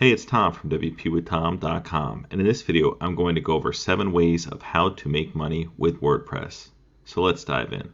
Hey, it's Tom from WPWithTom.com, and in this video I'm going to go over 7 ways of how to make money with WordPress. So let's dive in.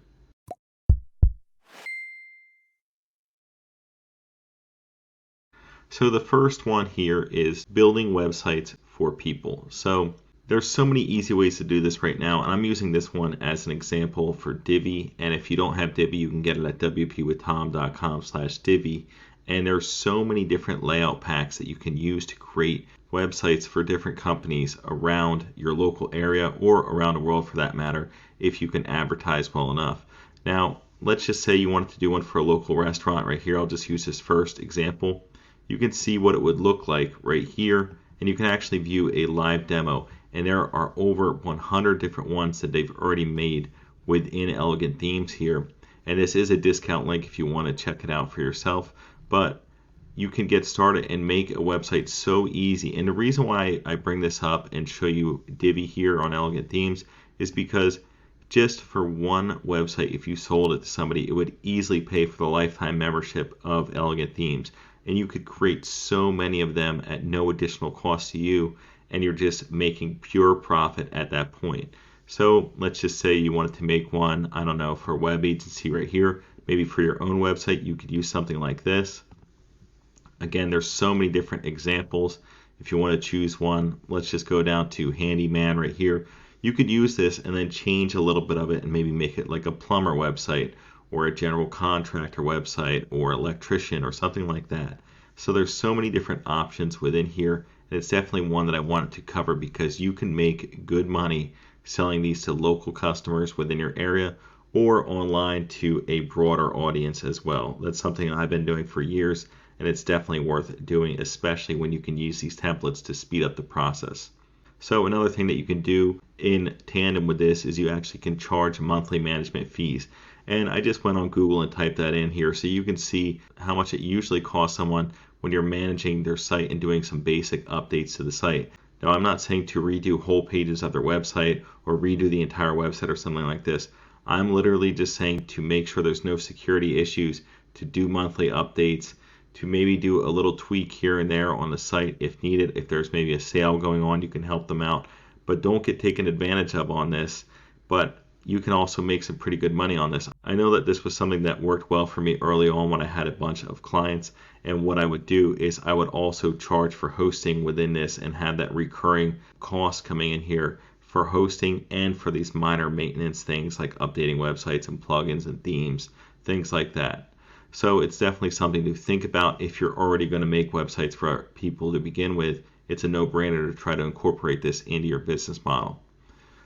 So the first one here is building websites for people. So there's so many easy ways to do this right now, and I'm using this one as an example for Divi, and if you don't have Divi, you can get it at WPWithTom.com/Divi. And there's so many different layout packs that you can use to create websites for different companies around your local area or around the world for that matter, if you can advertise well enough. Now, let's just say you wanted to do one for a local restaurant right here. I'll just use this first example. You can see what it would look like right here, and you can actually view a live demo. And there are over 100 different ones that they've already made within Elegant Themes here. And this is a discount link if you want to check it out for yourself. But you can get started and make a website so easy. And the reason why I bring this up and show you Divi here on Elegant Themes is because just for one website, if you sold it to somebody, it would easily pay for the lifetime membership of Elegant Themes. And you could create so many of them at no additional cost to you, and you're just making pure profit at that point. So let's just say you wanted to make one, I don't know, for a web agency right here. Maybe for your own website, you could use something like this. Again, there's so many different examples. If you want to choose one, let's just go down to handyman right here. You could use this and then change a little bit of it and maybe make it like a plumber website or a general contractor website or electrician or something like that. So there's so many different options within here, and it's definitely one that I wanted to cover because you can make good money selling these to local customers within your area or online to a broader audience as well. That's something I've been doing for years, and it's definitely worth doing, especially when you can use these templates to speed up the process. So another thing that you can do in tandem with this is you actually can charge monthly management fees. And I just went on Google and typed that in here so you can see how much it usually costs someone when you're managing their site and doing some basic updates to the site. Now, I'm not saying to redo whole pages of their website or redo the entire website or something like this. I'm literally just saying to make sure there's no security issues, to do monthly updates, to maybe do a little tweak here and there on the site if needed. If there's maybe a sale going on, you can help them out. But don't get taken advantage of on this. But you can also make some pretty good money on this. I know that this was something that worked well for me early on when I had a bunch of clients. And what I would do is I would also charge for hosting within this and have that recurring cost coming in here for hosting and for these minor maintenance things like updating websites and plugins and themes, things like that. So it's definitely something to think about if you're already going to make websites for people to begin with. It's a no-brainer to try to incorporate this into your business model.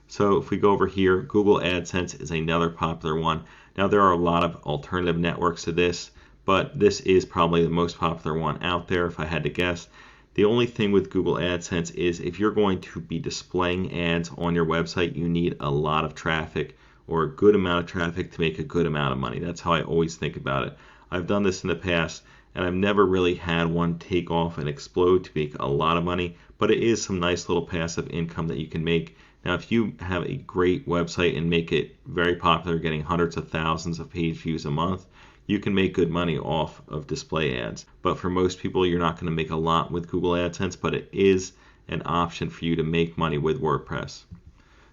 So if we go over here, Google AdSense is another popular one. Now there are a lot of alternative networks to this, but this is probably the most popular one out there if I had to guess. The only thing with Google AdSense is if you're going to be displaying ads on your website, you need a lot of traffic or a good amount of traffic to make a good amount of money. That's how I always think about it. I've done this in the past, and I've never really had one take off and explode to make a lot of money, but it is some nice little passive income that you can make. Now, if you have a great website and make it very popular, getting hundreds of thousands of page views a month, you can make good money off of display ads. But for most people, you're not going to make a lot with Google AdSense, but it is an option for you to make money with WordPress.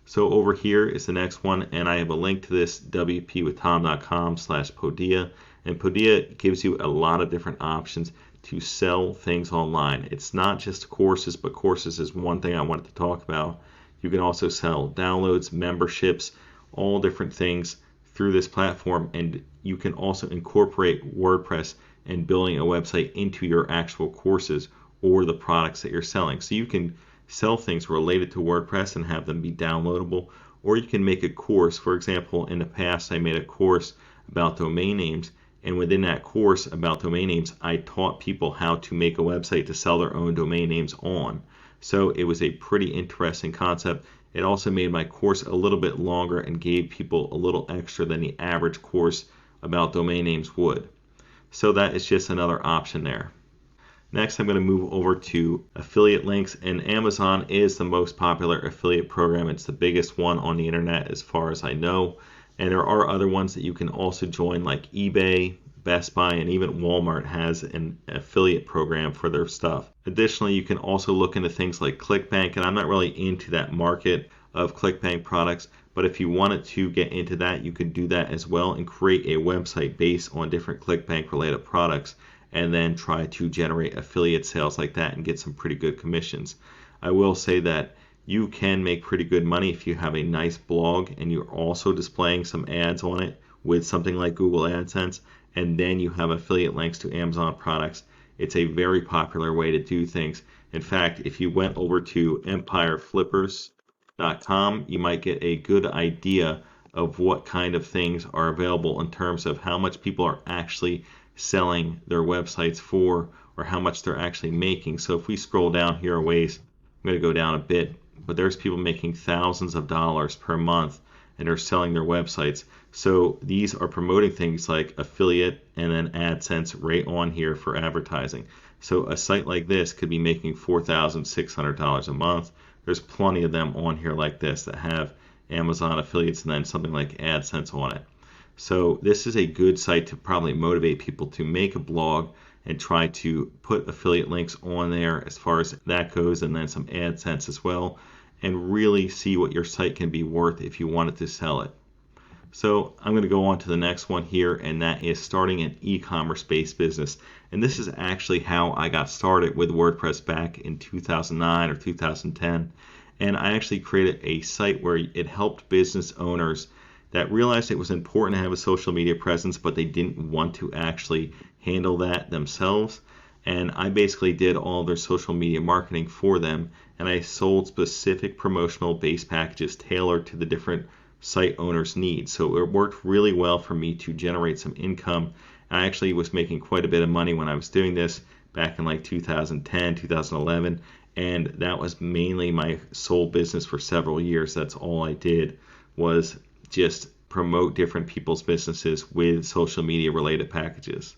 So over here is the next one, and I have a link to this, wpwithtom.com/Podia. And Podia gives you a lot of different options to sell things online. It's not just courses, but courses is one thing I wanted to talk about. You can also sell downloads, memberships, all different things through this platform, and you can also incorporate WordPress and building a website into your actual courses or the products that you're selling. So you can sell things related to WordPress and have them be downloadable, or you can make a course. For example, in the past I made a course about domain names, and within that course about domain names I taught people how to make a website to sell their own domain names on. So it was a pretty interesting concept. It also made my course a little bit longer and gave people a little extra than the average course about domain names would. So that is just another option there. Next, I'm going to move over to affiliate links, and Amazon is the most popular affiliate program. It's the biggest one on the internet as far as I know. And there are other ones that you can also join like eBay, Best Buy, and even Walmart has an affiliate program for their stuff. Additionally, you can also look into things like ClickBank, and I'm not really into that market of ClickBank products, but if you wanted to get into that, you could do that as well and create a website based on different ClickBank related products and then try to generate affiliate sales like that and get some pretty good commissions. I will say that you can make pretty good money if you have a nice blog and you're also displaying some ads on it with something like Google AdSense, and then you have affiliate links to Amazon products. It's a very popular way to do things. In fact, if you went over to empireflippers.com, you might get a good idea of what kind of things are available in terms of how much people are actually selling their websites for, or how much they're actually making. So if we scroll down here a ways, I'm going to go down a bit, but there's people making thousands of dollars per month and are selling their websites. So these are promoting things like affiliate and then AdSense right on here for advertising. So a site like this could be making $4,600 a month. There's plenty of them on here like this that have Amazon affiliates and then something like AdSense on it. So this is a good site to probably motivate people to make a blog and try to put affiliate links on there as far as that goes, and then some AdSense as well, and really see what your site can be worth if you wanted to sell it. So I'm going to go on to the next one here, and that is starting an e-commerce based business. And this is actually how I got started with WordPress back in 2009 or 2010. And I actually created a site where it helped business owners that realized it was important to have a social media presence, but they didn't want to actually handle that themselves. And I basically did all their social media marketing for them, and I sold specific promotional base packages tailored to the different site owners' needs. So it worked really well for me to generate some income. I actually was making quite a bit of money when I was doing this back in like 2010, 2011, and that was mainly my sole business for several years. That's all I did was just promote different people's businesses with social media related packages.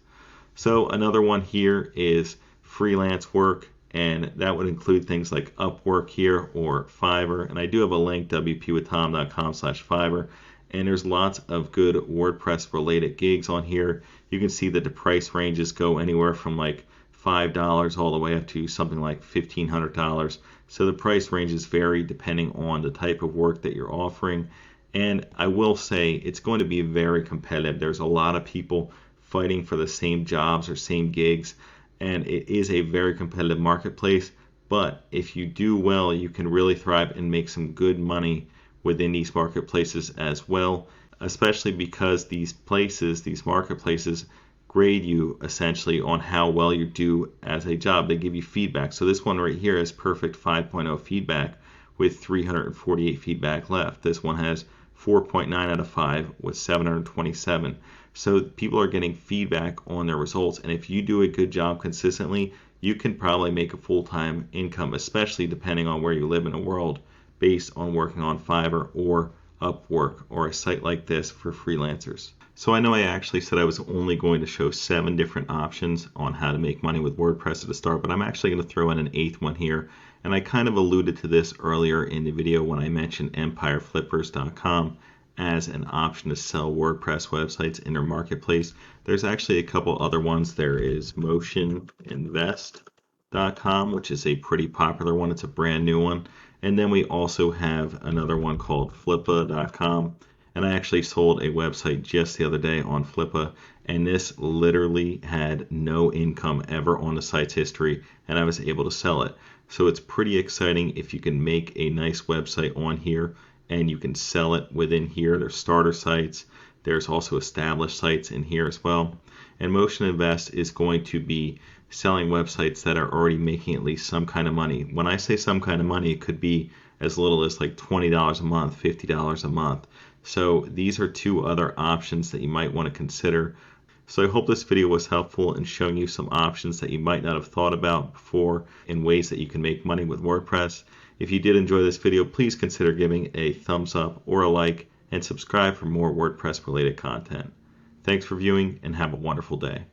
So another one here is Freelance Work, and that would include things like Upwork here or Fiverr. And I do have a link, wpwithtom.com/Fiverr, and there's lots of good WordPress related gigs on here. You can see that the price ranges go anywhere from like $5 all the way up to something like $1,500. So the price ranges vary depending on the type of work that you're offering. And I will say it's going to be very competitive. There's a lot of people fighting for the same jobs or same gigs, and it is a very competitive marketplace. But if you do well, you can really thrive and make some good money within these marketplaces as well, especially because these marketplaces grade you essentially on how well you do as a job. They give you feedback. So this one right here is perfect 5.0 feedback with 348 feedback left. This one has 4.9 out of 5 with 727. So people are getting feedback on their results, and if you do a good job consistently, you can probably make a full-time income, especially depending on where you live in the world, based on working on Fiverr or Upwork or a site like this for freelancers. So I know I actually said I was only going to show 7 different options on how to make money with WordPress at the start, but I'm actually going to throw in an 8th one here. And I kind of alluded to this earlier in the video when I mentioned empireflippers.com as an option to sell WordPress websites in their marketplace. There's actually a couple other ones. There is motioninvest.com, which is a pretty popular one. It's a brand new one. And then we also have another one called flippa.com. And I actually sold a website just the other day on Flippa, and this literally had no income ever on the site's history, and I was able to sell it. So it's pretty exciting if you can make a nice website on here and you can sell it within here. There's starter sites. There's also established sites in here as well. And Motion Invest is going to be selling websites that are already making at least some kind of money. When I say some kind of money, it could be as little as like $20 a month, $50 a month. So these are 2 other options that you might want to consider. So I hope this video was helpful in showing you some options that you might not have thought about before in ways that you can make money with WordPress. If you did enjoy this video, please consider giving a thumbs up or a like, and subscribe for more WordPress related content. Thanks for viewing, and have a wonderful day.